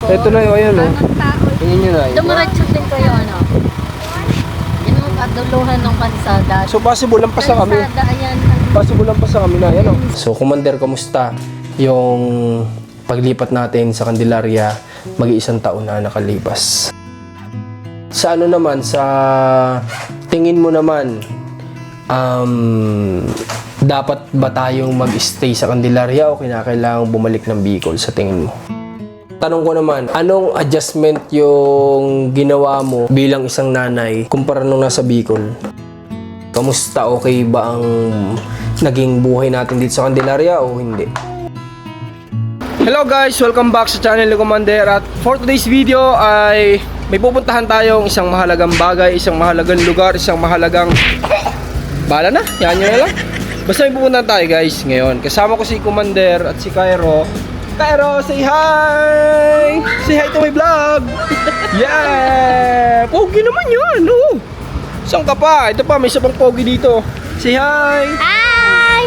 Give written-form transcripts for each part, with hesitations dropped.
Ito na yun, ayan o. Tingin nyo na. Dumiretso din kayo, ano? Yan ang kaduluhan ng kalsada. So possible lang pa sa kami. Kalsada, ayan. Possible lang pa sa kami na, ayan o. So Commander, kamusta yung paglipat natin sa Candelaria? Mag-iisang taon na nakalipas. Sa ano naman, sa tingin mo naman, dapat ba tayong mag-stay sa Candelaria o kinakailangang bumalik ng Bicol sa tingin mo? Tanong ko naman, anong adjustment yung ginawa mo bilang isang nanay kumpara nung nasa Bicol? Kamusta? Okay ba ang naging buhay natin dito sa Candelaria o hindi? Hello guys! Welcome back sa channel ni Commander. At for today's video ay may pupuntahan tayong isang mahalagang bagay, isang mahalagang lugar, isang mahalagang... Bala na, yan nyo na lang. Basta may pupuntahan tayo guys ngayon. Kasama ko si Commander at si Cairo. Cairo, say hi! Say hi to my vlog! Yeah! Pogi naman yan, no? Saan ka pa? Ito pa, may isa pang pogi dito. Say hi! Hi!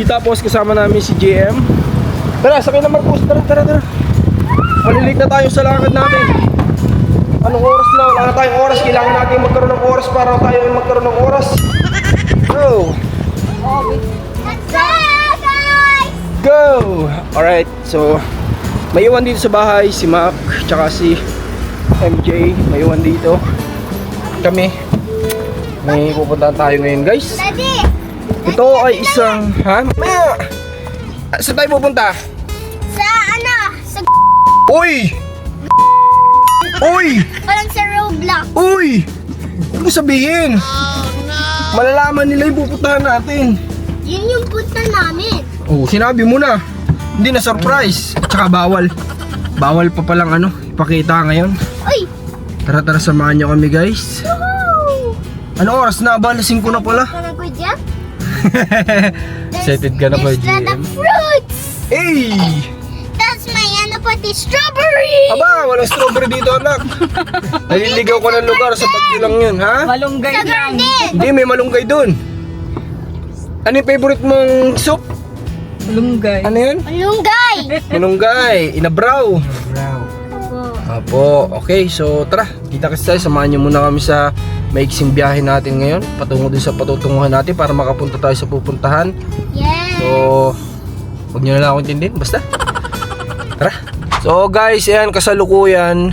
Tapos kasama namin si JM. Tara, sakay na Marcos. Tara. Malilit na tayo sa lakad natin. Anong oras na? Wala na tayong oras. Kailangan natin magkaroon ng oras para tayo magkaroon ng oras. Go! Go! Alright, so may iwan dito sa bahay si Mac, tsaka si MJ. May iwan dito. Kami may pupuntahan tayo ngayon guys. Ito ay isang... Ha? Maya! Saan tayo pupunta? Sa ano? Sa Uy! Uy! parang sa Roblox. Uy! Ano sabihin? Malalaman nila yung pupuntahan natin. Yun yung punta namin. Oh, sinabi mo na. Hindi na surprise. Tsaka bawal. Bawal pa palang ano, ipakita ngayon. Uy! Tara, samahan nyo kami guys. Woohoo! Ano oras na ba? Lasing ko na pala. Parang ko dyan? Excited ka na ba, There's lot GM? of fruits! Hey! That's my ano pati strawberry! Aba, walang strawberry dito anak. Naliligaw ko ng lugar sa Bagyo lang yun, ha? Malunggay sa garden! Hindi, may malunggay dun. Ano yung favorite mong soup? Malunggay. Ano yun? Malunggay! Malunggay, inabraw. Apo, okay, so tara, kita kasi tayo, samahan nyo muna kami sa maiksing biyahe natin ngayon, patungo din sa patutunguhan natin para makapunta tayo sa pupuntahan. Yeah! So, huwag nyo na lang ako intindihin, basta. Tara. So guys, ayan, kasalukuyan,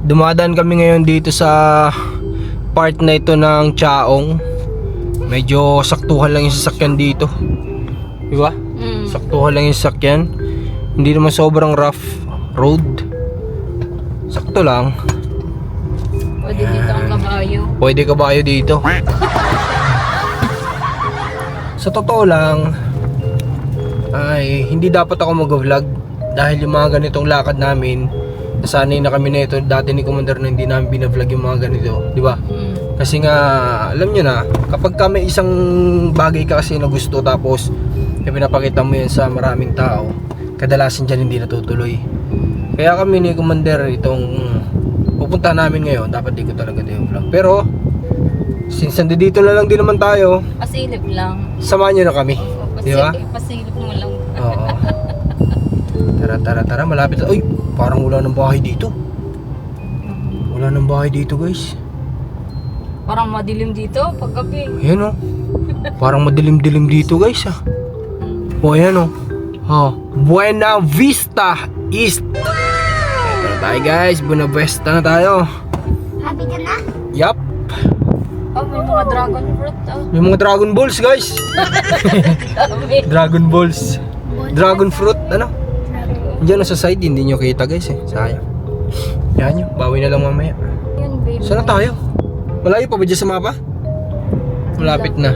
dumadaan kami ngayon dito sa part na ito ng Chaong. Medyo saktuhan lang yung sasakyan dito. Diba? Saktuhan lang yung sasakyan. Hindi naman sobrang rough road. Sakto lang. Pwede dito ang kabayo. Pwede kabayo dito. Sa totoo lang ay hindi dapat ako mag-vlog dahil yung mga ganitong lakad namin, nasanay na kami na ito dati ni Commander na hindi namin binavlog yung mga ganito, di ba? Kasi nga alam nyo na, kapag ka may isang bagay ka kasi na gusto tapos pinapakita mo yan sa maraming tao, kadalasan dyan hindi natutuloy. Kaya kami ni Commander itong pupunta namin ngayon, dapat di ko talaga din vlog. Pero since nandito na lang din naman tayo, Pasilip lang. samahan nyo na kami, di ba? Pasilip mo lang. Oo. Tara, malapit na. Uy, parang wala ng bahay dito. Wala ng bahay dito guys. Parang madilim dito paggabi. Ayan o. Parang madilim-dilim dito guys ah. O ayan o. Buena Vista East. Ito na tayo guys. Buena Vista na tayo. Happy ka na? Yup. Oh, may mga dragon fruit. Oh. May mga Dragon Balls guys. Dami. Dragon Balls. Dragon fruit. Ano? Diyan sa side. Hindi nyo kita guys eh. Sayang. Yan nyo. Bawi na lang mamaya. Yun, baby. Saan na tayo? Malayo pa ba dyan sa mapa? Malapit na.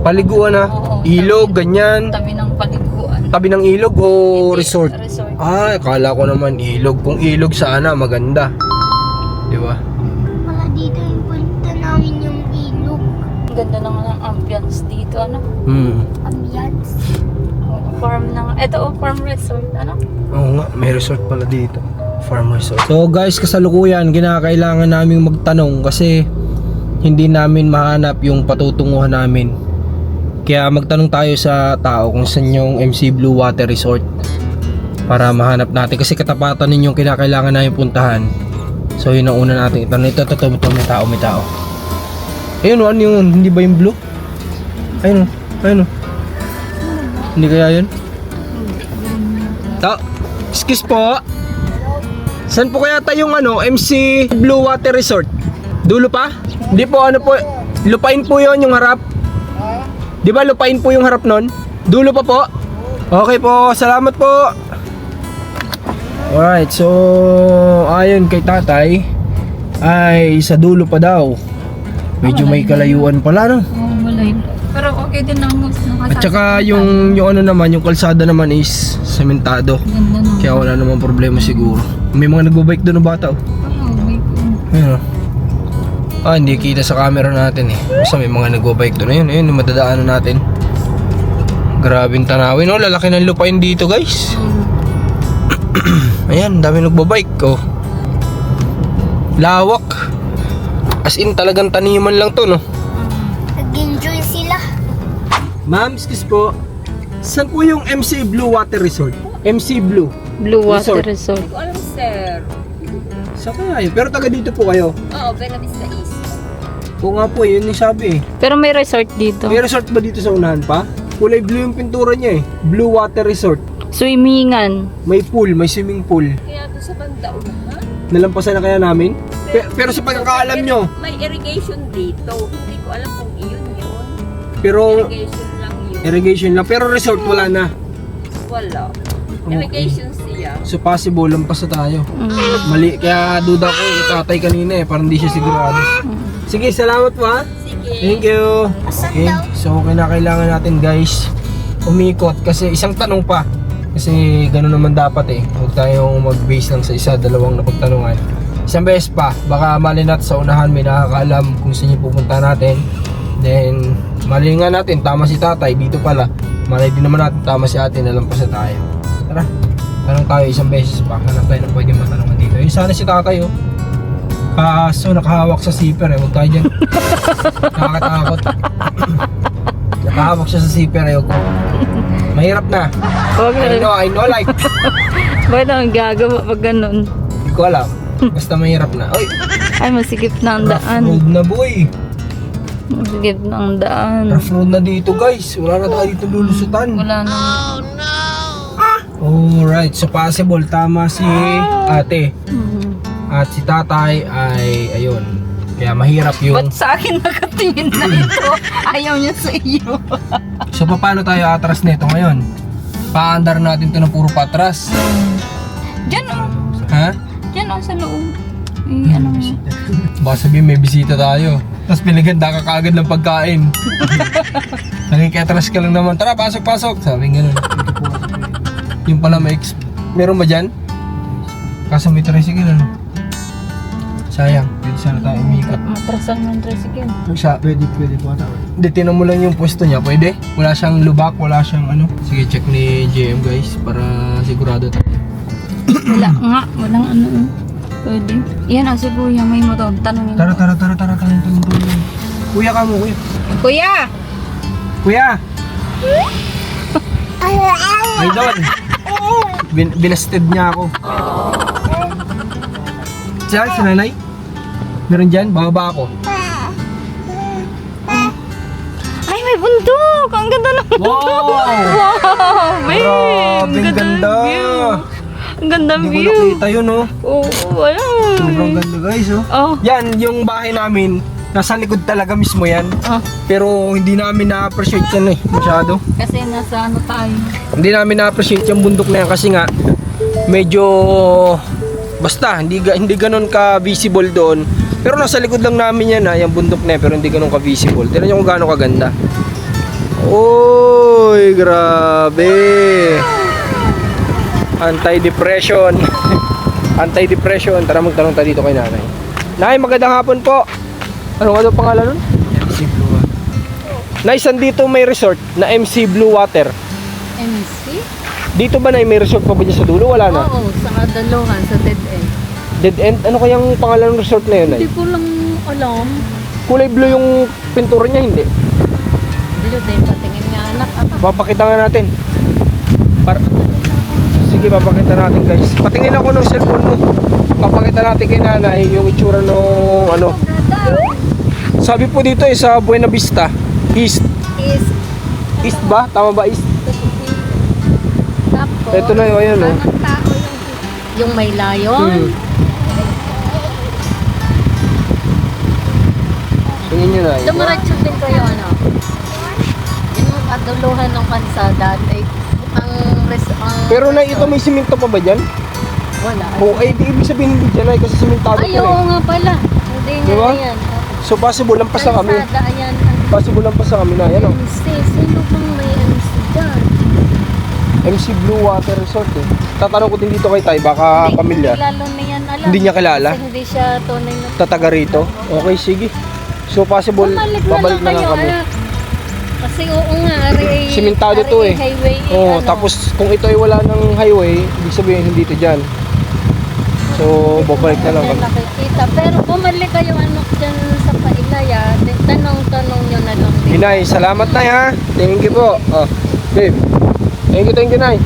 Paliguan na. Oo. Ilog, ganyan. Tabi ng paliguan. Tabi ng ilog o resort? Resort. Ah, akala ko naman ilog. Kung ilog sana, maganda. Di ba? Wala dito yung punta namin yung ilog. Ang ganda naman ng ambience dito, ano? Ambiance. Farm ng... Ito, farm resort, ano? Oo nga, may resort pala dito. Farm resort. So guys, kasalukuyan, kinakailangan namin magtanong kasi hindi namin mahanap yung patutunguhan namin. Kaya magtanong tayo sa tao kung saan yung MC Blue Water Resort. para mahanap natin kasi katapatan ninyong kinakailangan namin puntahan. So yun ang una natin. Ito, may tao. Ayun, ano yun? Hindi ba yung blue? Ayun. Hindi kaya yun? Excuse po. Saan po kaya tayong MC Blue Water Resort? Dulo pa? Hindi po, lupain po yon yung harap. Di ba lupain po yung harap nun? Dulo pa po? Okay po, salamat po. Alright, so ayon kay tatay ay sa dulo pa daw. Medyo may kalayuan pala, no? Oo, malay. Pero okay din ang At saka yung naman, yung kalsada naman is sementado. Ganda naman. Kaya wala namang problema siguro. May mga nagbo-bike doon na bata, oh. Oo, may Ayun, oh. Hindi kita sa camera natin eh. Basta may mga nagbo-bike doon. Ayun, yung madadaanan natin. Grabing tanawin, oh. Lalaki ng lupain dito, guys. Ayan, dami nagbo-bike, oh. Lawak. As in, talagang taniman lang to, no? Nag-enjoy sila. Ma'am, excuse po. Saan po yung MC Blue Water Resort? MC Blue. Blue Water Resort. Resort. Alam, sir. Saan kaya yun? Pero taga dito po kayo. Oo, Bella Vista East. Oo nga po, yun yung sabi eh. Pero may resort dito. May resort ba dito sa unahan pa? Kulay blue yung pintura niya eh. Blue Water Resort. Swimmingan. May pool, may swimming pool. Kaya doon sa banda, ha? Nalampasan na kaya namin? Pero sa pagkakaalam nyo, May irrigation dito. Hindi ko alam kung iyon yun. pero Irrigation lang yun. irrigation lang. Pero resort wala na. Wala. Okay. Irrigation siya. So possible, lampas na tayo. Mali, kaya duda ko yung tatay kanina eh. Parang hindi siya sigurado. Sige, salamat po ha. Sige. Thank you. Okay, so kailangan natin guys umikot kasi isang tanong pa. Kasi gano'n naman dapat eh. Huwag tayong mag-base lang sa isa, dalawang napagtanungan. Isang beses pa, baka mali natin sa unahan may nakakaalam kung saan yung pupunta natin. Then, mali nga natin, tama si tatay, dito pala. Mali din naman natin, tama si ate, nalampas na tayo. Tara, tanong tayo isang beses pa. Hanap tayo na pwede matanungan dito. Yung sana si tatay oh. Kaso nakahawak sa zipper eh, huwag tayo dyan. Nakakatakot. Nakahawak siya sa zipper eh, huwag ko. Mahirap na. Huwag I know like. Bakit ang gagawa pag ganun? Hindi ko alam. Basta mahirap na. Oy, Ay, masikip na ang rough daan. road na boy. Masikip na ang daan. Rough road na dito guys. Wala na tayo dito lulusutan. Wala na. Alright, so possible tama si ate. Mhm. At si tatay ay ayun. Kaya mahirap yung... Ba't sa akin nakatingin na ito? Ayaw niya sa iyo. So paano tayo atras nito ngayon? Paandar natin to ng puro patras. Diyan oh. Ha? Diyan oh sa loob. Eh, ano mo? Baka sabihin may bisita tayo. Tapos pinaganda ka kaagad ng pagkain. Nakikatras ka lang naman. Tara, pasok. Sabi nga nun. Yung pala may meron ba dyan? Kaso may tricycle ano? Sayang, pwede sana tayo umikot. Matrasan mo ang tricycle. Pwede po ata. Hindi, tinan mo lang yung pwesto niya. Pwede? Wala siyang lubak, wala siyang ano. Sige, check ni JM guys para sigurado tayo. Wala nga, walang ano. Pwede. Yan ang si Kuya, may motor. Tanongin mo. Tara. Tanong. Kuya ka mo, kuya. Kuya! Kuya! Ay, doon. Binasted niya ako. Diyan, si nanay? Meron dyan? Bababa ako. Ay, may bundok! Ang ganda ng bundok! Wow! Wow! Babe! Grabe, ang ganda! view! Ang ganda Hindi ko view! nakita yun, oh. Oo, ayan! Sobrang ganda, guys, oh. Oh, Yan, yung bahay namin, nasa likod talaga mismo yan. ah, Pero hindi namin na-appreciate yan, masyado. kasi nasa ano tayo. Hindi namin na-appreciate yung bundok na yan kasi nga, medyo... Basta, hindi ganun ka-visible doon. Pero nasa likod lang namin yan yung bundok na yan, pero hindi ganun ka-visible. Tignan nyo kung gaano kaganda. Oy, grabe! Anti-depression. Anti-depression. Tara, magtanong tayo dito kay nanay. Nay, magandang hapon po. Ano nga daw pangalan nun? MC Blue Water. Nay, saan dito may resort na MC Blue Water? MC? Dito ba na may resort pa ba dyan sa dulo? Wala na? Oo, sa Kadaluhan, sa Dead End. Dead End? Ano kayang pangalan ng resort na yun, Nay? Hindi ko lang alam. Kulay blue yung pintura niya, hindi? Blue din, patingin nga anak. Papakita nga natin. Para... Sige. Sige, papakita natin guys. Patingin ako ng cellphone mo. Papakita natin kay nanay yung itsura ng ano. Sabi po dito sa Buena Vista, East. Is, East ba? Tama ba East? tapos, Ito na yun, ayan oh. anong tao yung may layon? Tingin nyo na. Dumiretso din kayo, ano? Yung kaduluhan ng kalsada, ang Pero na ito may simento pa ba dyan? wala. O ay di ibig sabihin hindi dyan ay kasi simentado Ay, pa oo eh. nga pala. Hindi niya Diba? yan. So possible lampas na kami. Kalsada, ayan. Possible lampas na kami na. Yan o. Sino bang may MC dyan? MC Blue Water Resort eh. Tatanong ko din dito kay Tay, baka pamilya. Hindi lalo na yan alam. Hindi niya kilala? Kasi hindi siya tunay na. Tataga rito. Okay, sige. So possible, babalik na lang kami. anak. Kasi oo nga, ari, Simentado to eh. Highway, Oo, ano. tapos kung ito ay wala ng highway, ibig sabihin hindi ito dyan. So, babalik na lang Hindi kami. nakikita. Pero bumalik kayo ano dyan sa Pailaya, tanong-tanong nyo na lang din. Inay, salamat na ha. Thank you po. Oh, babe. Thank you, Nay.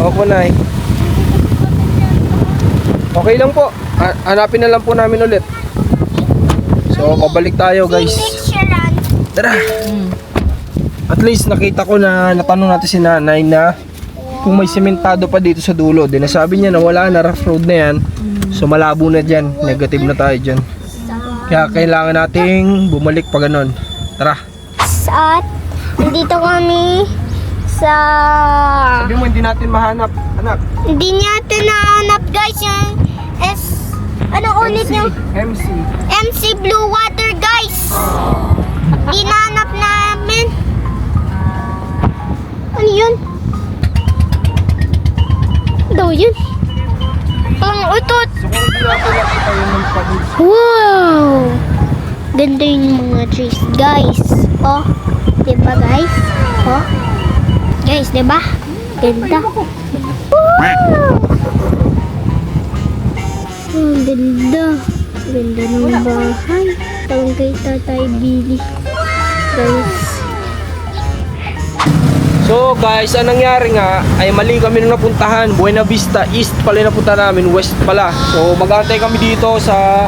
Opo, Nay. Okay lang po. Hanapin na lang po namin ulit. So, babalik tayo, guys. Picturean. Tara. At least nakita ko na natanong natin si nanay na kung may sementado pa dito sa dulo. Din nasabi niya na wala na, rough road na yan. So malabo na dyan. Negative na tayo dyan. Kaya kailangan nating bumalik pa ganon. Tara. At nandito kami sa... Sabi mo hindi natin mahanap, anak. Hindi natin nahanap guys yung ano ulit yung MC. MC Blue Water guys. Dinanap namin. Ano yun? Daw yun. Pang utot. So kung hindi natin nakita yun ng pag- Wow! Ganda yung mga trees, guys. Oh, diba guys? Oh, guys, diba? Ganda. Wow! Oh, ganda. Ganda ng bahay. Tawag kay Tatay Billy. Guys. So guys, ang nangyari nga ay mali kami nung napuntahan. Buena Vista East pala yung napunta namin, West pala. So mag-aantay kami dito sa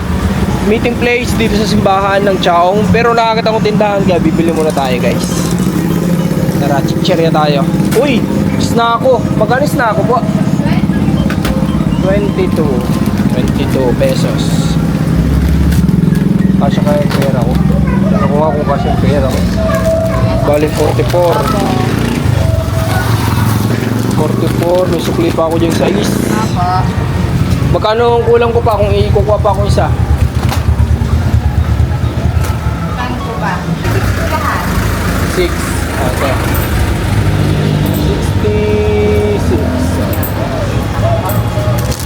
meeting place dito sa simbahan ng Chaong. Pero nakakita kong tindahan kaya bibili muna tayo guys. Tara, chichirya tayo. Uy, snacko. Magkano snacko po? 22 pesos. Kasya kaya yung pera ko. Ano ko nga kung kasya yung pera ko. Bali 44. 44, may sukli pa ako dyan sa East. Magkano ang kulang ko pa kung ikukuha pa ako isa? Kano po ba? 6. Okay. 66.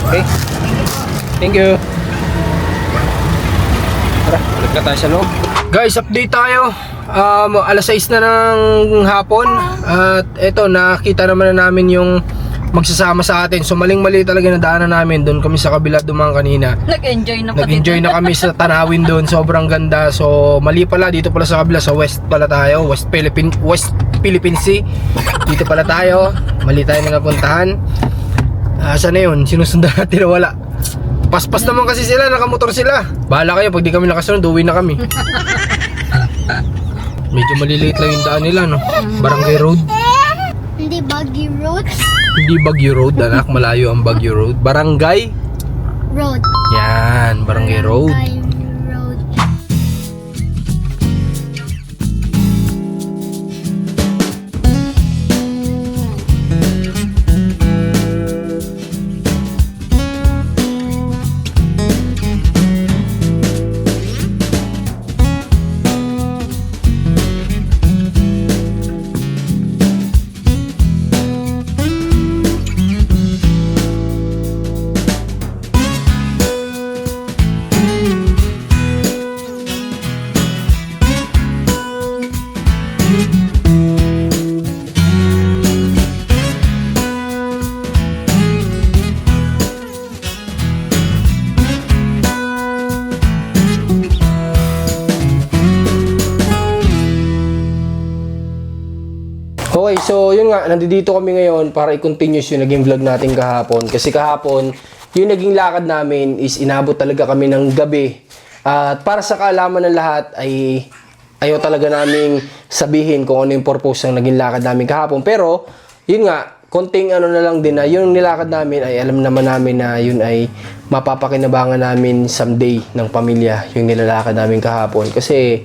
Okay. Thank you. Tara, balik na tayo sa loob. Guys, update tayo. Alas 6 na ng hapon. At eto, nakita naman na namin yung magsasama sa atin. So maling-mali talaga na daanan namin. Doon kami sa kabila dumaan kanina. Nag-enjoy na pati. Nag-enjoy na kami sa tanawin doon. Sobrang ganda. So mali pala, dito pala sa kabila, sa West pala tayo. West Philippine Sea. Dito pala tayo. Mali tayo na napuntahan. Saan na yun? Sinusundan natin na wala. Paspas naman kasi sila, nakamotor sila. Bahala kayo, pag di kami nakasunod, uwi na kami. Medyo maliliit lang yung daan nila, no? Barangay Road. Hindi Buggy Road. Hindi Baguio Road, anak. Malayo ang Baguio Road. Barangay. Road. Yan, Barangay Road. Road. Okay, so yun nga, nandito kami ngayon para i-continue yung naging vlog natin kahapon. Kasi kahapon, yung naging lakad namin is inabot talaga kami ng gabi. At para sa kaalaman ng lahat ay ayaw talaga naming sabihin kung ano yung purpose ng naging lakad namin kahapon. Pero, yun nga, konting ano na lang din na yung nilakad namin ay alam naman namin na yun ay mapapakinabangan namin someday ng pamilya, yung nilalakad namin kahapon. Kasi,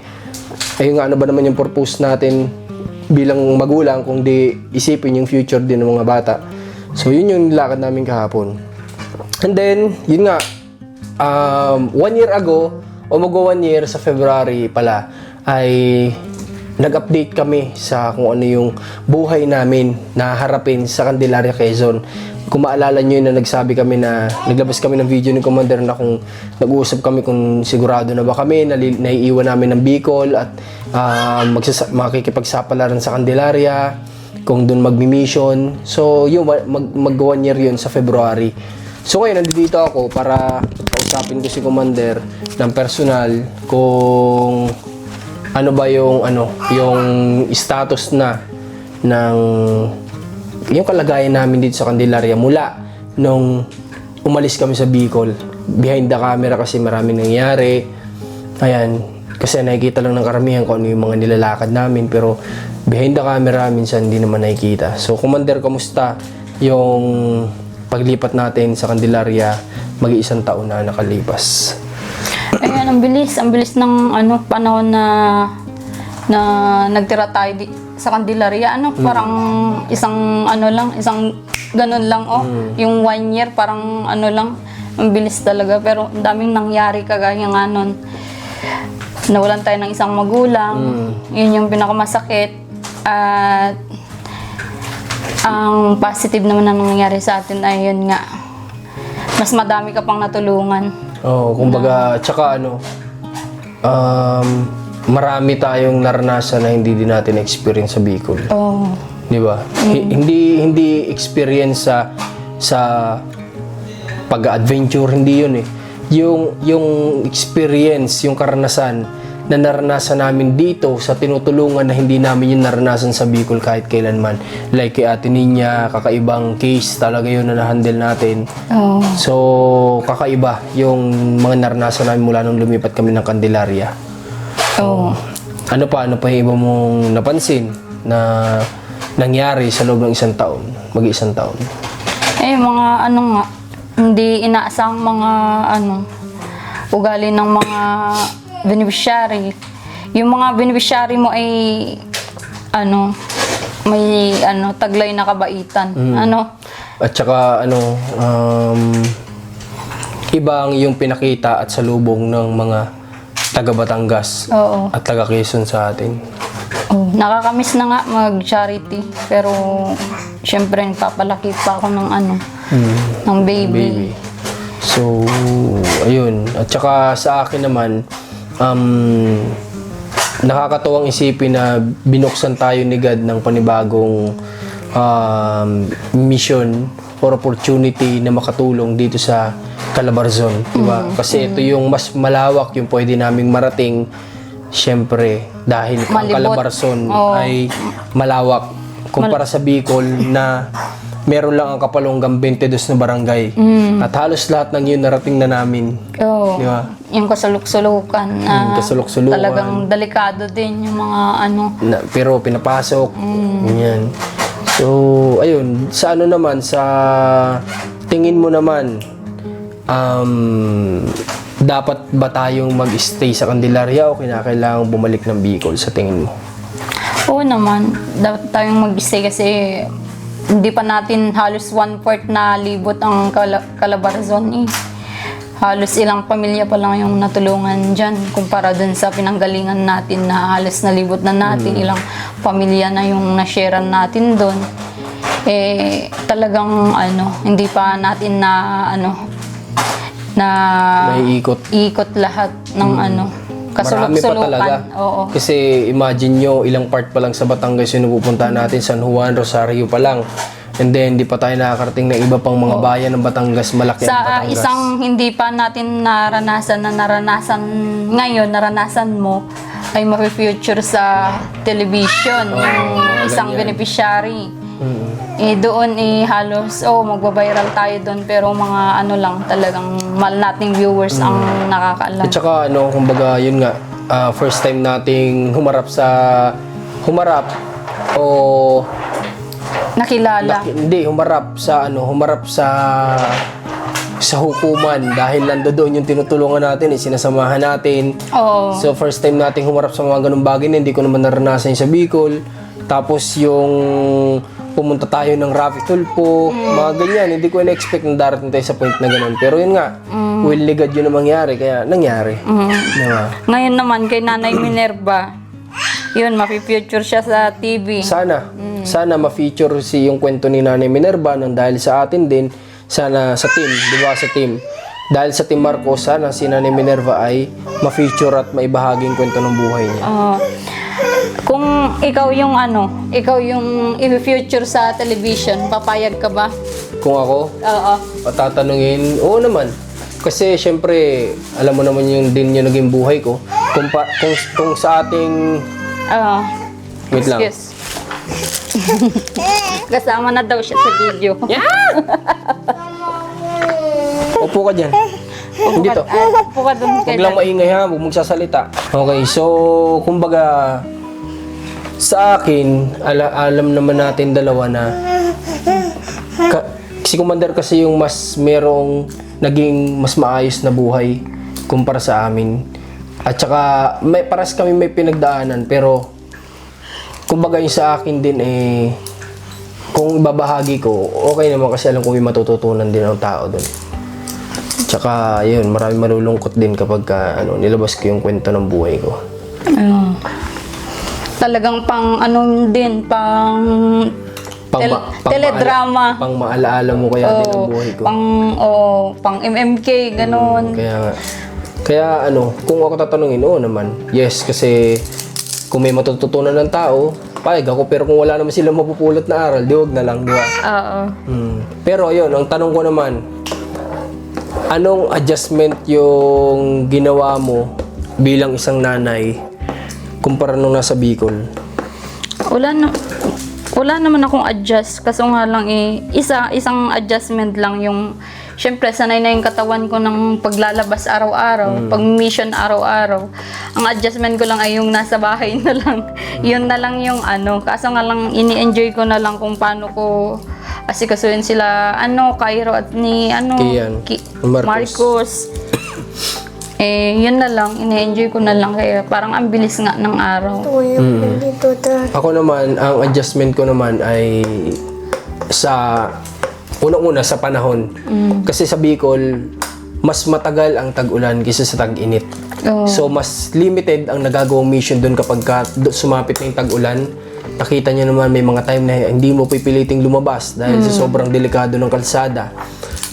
ayun nga, ano ba naman yung purpose natin bilang magulang kung di isipin yung future din ng mga bata. So, yun yung nilakad namin kahapon. And then, yun nga, 1 year ago, o mag-1 year sa February pala, ay nag-update kami sa kung ano yung buhay namin na harapin sa Candelaria, Quezon. Kung maalala nyo yun na nagsabi kami na naglabas kami ng video ni Commander na kung nag-uusap kami kung sigurado na ba kami naiiwan namin ng Bicol at makikipagsapalaran sa Candelaria, kung doon magmi-mission. So yun, mag-1 year yun sa February. So ngayon nandito ako para kausapin ko si Commander ng personal kung ano ba yung yung status na ng yung kalagayan namin dito sa Candelaria mula nung umalis kami sa Bicol. Behind the camera kasi maraming nangyari. Ayan, kasi nakikita lang ng karamihan kung ano yung mga nilalakad namin, pero behind the camera minsan hindi naman nakikita. So, Commander, kamusta yung paglipat natin sa Candelaria? Mag-1 taon na nakalipas. Ayan, ang bilis ng panahon na nagtira tayo sa Candelaria. Parang isang isang ganun lang, yung 1 year, parang lang, ang bilis talaga. Pero ang daming nangyari kagaya nga nun. Nawalan tayo ng isang magulang. Yun yung pinakamasakit. At ang positive naman na nangyari sa atin ay yun nga, mas madami ka pang natulungan. Kumbaga, tsaka marami tayong naranasan na hindi din natin experience sa Bicol. Di ba? Hindi experience sa pag-adventure, hindi yun eh. Yung experience, yung karanasan na naranasan namin dito sa tinutulungan na hindi namin yung naranasan sa Bicol kahit kailanman. Like kay Ate Ninya, kakaibang case talaga yun na na-handle natin. So, kakaiba yung mga naranasan namin mula nung lumipat kami ng Candelaria. Ano pa yung iba mong napansin na nangyari sa loob ng 1 taon? Mag-1 taon. Mga nga, hindi inaasang mga ugali ng mga beneficiary. Yung mga beneficiary mo ay may taglay na kabaitan. At saka ibang yung pinakita at salubong ng mga taga Batangas at taga Quezon sa atin. Nakakamiss na nga mag-charity, pero syempre nagpapalaki pa ako ng ng baby. So, ayun. At saka sa akin naman, nakakatuwang isipin na binuksan tayo ni God ng panibagong mission or opportunity na makatulong dito sa Calabarzon, diba? Kasi ito yung mas malawak yung pwede naming marating, syempre, dahil ang Calabarzon ay malawak kumpara sa Bicol na meron lang ang Kapalonggang 22 na barangay. At halos lahat ng yun narating na namin. Diba? Yung kasuluk-sulukan. Kasuluk-sulukan. Talagang delikado din yung mga pero pinapasok. Ganyan. So, ayun. Sa naman, sa tingin mo naman, dapat ba tayong mag-stay sa Candelaria o kinakailangan bumalik ng Bicol sa tingin mo? Oo naman. Dapat tayong mag-stay kasi hindi pa natin halos 1/4 na libot ang Calabarzon. Halos ilang pamilya pa lang yung natulungan dyan kumpara dun sa pinanggalingan natin na halos nalibot na natin. Ilang pamilya na yung na-sharean natin dun. Talagang hindi pa natin ikot lahat ng Marami pa talaga. Kasi imagine nyo, ilang part pa lang sa Batangas yung napupuntahan natin, San Juan, Rosario pa lang. And then, di pa tayo nakakarating ng iba pang mga bayan ng Batangas, malaki ang Batangas. Sa isang hindi pa natin naranasan ngayon, naranasan mo, ay mafe-future sa television, yung mga isang ganyan. beneficiary. Doon halos magbabiral tayo doon, pero mga ano lang, talagang mahal nating viewers ang nakakaalam. At saka kumbaga yun nga, first time nating humarap o Nakilala. hindi humarap sa hukuman dahil nandoon yung tinutulungan natin, sinasamahan natin. Oo. So first time nating humarap sa mga ganung bagay na hindi ko naman naranasan sa Bicol. Tapos yung pumunta tayo ng Rafi Tulpo, mga ganyan, hindi ko in-expect na darating tayo sa point na ganun. Pero yun nga, will God yun na mangyari, kaya nangyari. Diba? Ngayon naman kay Nanay Minerva, yun, mafe-future siya sa TV. Sana ma-feature yung kwento ni Nanay Minerva nang dahil sa atin din, sana sa team, di ba sa team. Dahil sa Team Marcos, sana si Nanay Minerva ay ma-feature at maibahagi yung kwento ng buhay niya. Kung ikaw yung i-future sa television, papayag ka ba? Kung ako, Oo. tatanungin, oo naman. Kasi syempre, alam mo naman yung naging buhay ko. Kung sa ating... Oo. Wait lang. Excuse. Kasama na daw siya sa video. Upo ka dyan. Dito. Upo ka dun kay Huwag lang maingay ha, huwag magsasalita. Okay, so, kumbaga, sa akin, alam naman natin dalawa na si Commander kasi yung merong naging mas maayos na buhay kumpara sa amin. At saka, paras kami may pinagdaanan, pero kumbaga yung sa akin din kung ibabahagi ko, okay naman kasi alam ko may matututunan din ang tao doon. Tsaka, yun, marami malulungkot din kapag nilabas ko yung kwento ng buhay ko. Talagang teledrama. Pang maalaala mo kaya din ang buhay ko. Pang MMK, ganun. Kaya kung ako tatanungin, oo naman. Yes, kasi kung may matututunan ng tao, payag ako. Pero kung wala naman silang mapupulot na aral, di wag na lang, di ba? Oo. Pero ayun, ang tanong ko naman, anong adjustment yung ginawa mo bilang isang nanay kumpara nung nasa Bicol? Wala naman akong adjust. Kaso nga lang isang adjustment lang yung, syempre sanay na yung katawan ko ng paglalabas araw-araw, pag-mission araw-araw. Ang adjustment ko lang ay yung nasa bahay na lang. Yun na lang yung kaso nga lang ini-enjoy ko na lang kung paano ko asikasuhin sila, Cairo at ni Kian. Marcos. Yun na lang, ini-enjoy ko na lang, kaya parang ang bilis nga ng araw. Ako naman, ang adjustment ko naman ay sa unang-una sa panahon. Kasi sa Bicol, mas matagal ang tag-ulan kaysa sa tag-init. Oo. So, mas limited ang nagagawang mission doon kapag sumapit na yung tag-ulan. Nakita niyo naman may mga time na hindi mo pipiliting lumabas dahil sa sobrang delikado ng kalsada.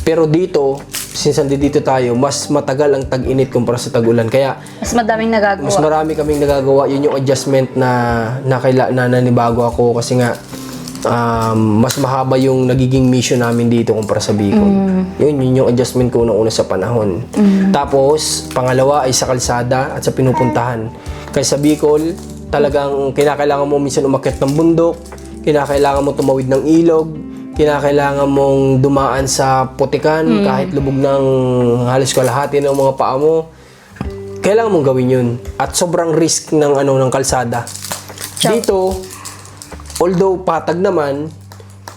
Pero dito, since dito tayo, mas matagal ang tag-init kumpara sa tag-ulan. Kaya, Mas madaming nagagawa. mas marami kaming nagagawa. Yun yung adjustment na nanibago ako kasi nga mas mahaba yung nagiging mission namin dito kumpara sa Bicol. Yun yung adjustment ko una sa panahon. Tapos, pangalawa ay sa kalsada at sa pinupuntahan. Kaya sa Bicol, talagang kinakailangan mo minsan umakyat ng bundok, kinakailangan mo tumawid ng ilog, kinakailangan mong dumaan sa putikan kahit lubog ng halos kalahati ng mga paa mo. Kailangan mong gawin yun. At sobrang risk ng kalsada. Dito, although patag naman,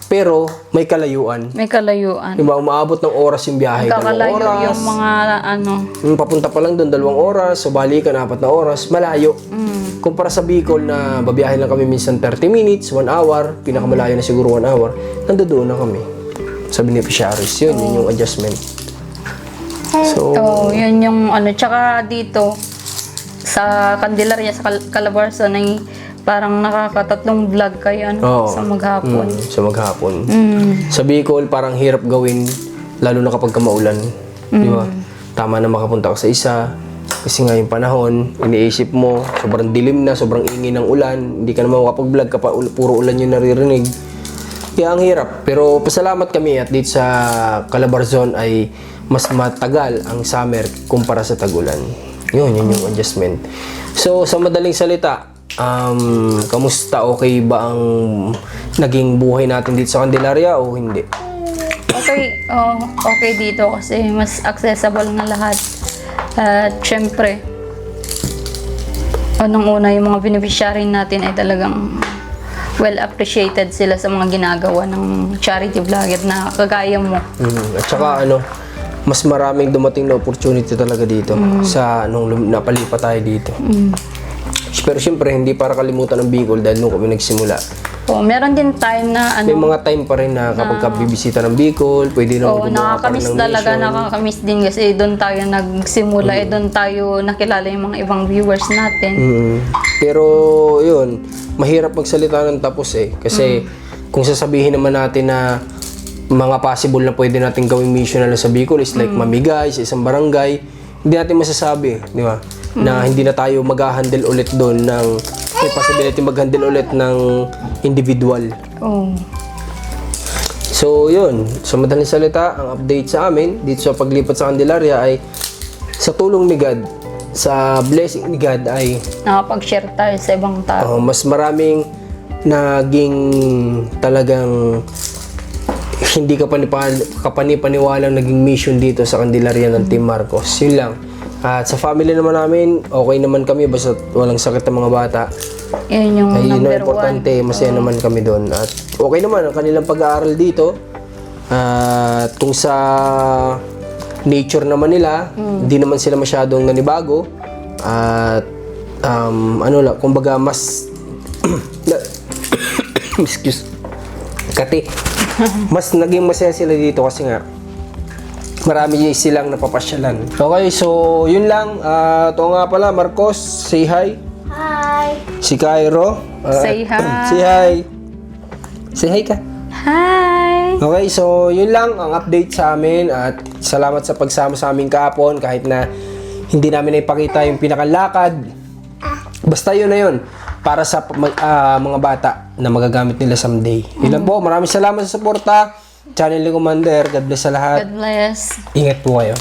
pero may kalayuan. May kalayuan. Diba, umaabot ng oras yung biyahe. 2 Kakalayo oras. yung mga Papunta pa lang doon, 2 oras. So, balikan, 4 na oras. Malayo. Kumpara sa Bicol na babiyahe lang kami minsan 30 minutes, 1 hour. Pinakamalayo na siguro 1 hour. Nandoon na kami sa beneficiaries. Yun yung adjustment. So, yun yung tsaka dito sa Candelaria, sa Calabarzon ay parang nakakatatlong vlog kayo sa maghapon. sa maghapon. Sa Bicol, parang hirap gawin, lalo na kapag maulan. Di ba? Tama na makapunta ka sa isa. Kasi nga yung panahon, iniisip mo, sobrang dilim na, sobrang ingay ng ulan, hindi ka naman makapag-vlog kapag puro ulan yung naririnig. Kaya ang hirap. Pero pasalamat kami at dito sa Calabarzon ay mas matagal ang summer kumpara sa tag-ulan. Yun yung adjustment. So, sa madaling salita, kamusta? Okay ba ang naging buhay natin dito sa Candelaria o hindi? Okay dito kasi mas accessible na lahat. At syempre, unang-una yung mga beneficiary natin ay talagang well appreciated sila sa mga ginagawa ng charity vlogger na kagaya mo. At saka mas maraming dumating na opportunity talaga dito sa nung napalipat tayo dito. Pero syempre, hindi para kalimutan ng Bicol dahil nung kami nagsimula. Meron din time na May mga time pa rin na kapag bibisita ng Bicol, pwede na nakakamiss talaga, nakakamiss din kasi doon tayo nagsimula, doon tayo nakilala yung mga ibang viewers natin. Pero yun, mahirap magsalita ng tapos kasi kung sasabihin naman natin na mga possible na pwede natin gawing mission na sa Bicol is like mamigay sa isang barangay, hindi natin masasabi, di ba? Na hindi na tayo mag-handle ulit doon ng may possibility mag-handle ulit ng individual. So yun, sa madaling salita, ang update sa amin dito sa paglipat sa Candelaria ay sa tulong ni God, sa blessing ni God ay Nakapag-share tayo sa ibang tao. mas maraming naging talagang hindi kapani-paniwalang naging mission dito sa Candelaria ng Team Marcos. Yun lang. At sa family naman namin, okay naman kami basta walang sakit ng mga bata. Yun yung Ay, yun ang number importante, one. masaya naman kami doon. At okay naman ang kanilang pag-aaral dito. At kung sa nature naman nila, hindi naman sila masyadong nanibago. At kumbaga mas excuse. Mas naging masaya sila dito kasi nga marami silang napapasyalan. Okay, so yun lang. Ito nga pala, Marcos, say hi. Hi. Si Cairo. Say hi. Say hi. Say hi ka. Hi! Okay, so yun lang ang update sa amin at salamat sa pagsama sa amin kahapon kahit na hindi namin naipakita yung pinakalakad. Basta yun na yun para sa mga bata na magagamit nila someday. Yun lang po, maraming salamat sa suporta. Channel ni Commander, God bless sa lahat. God bless. Ingat po kayo.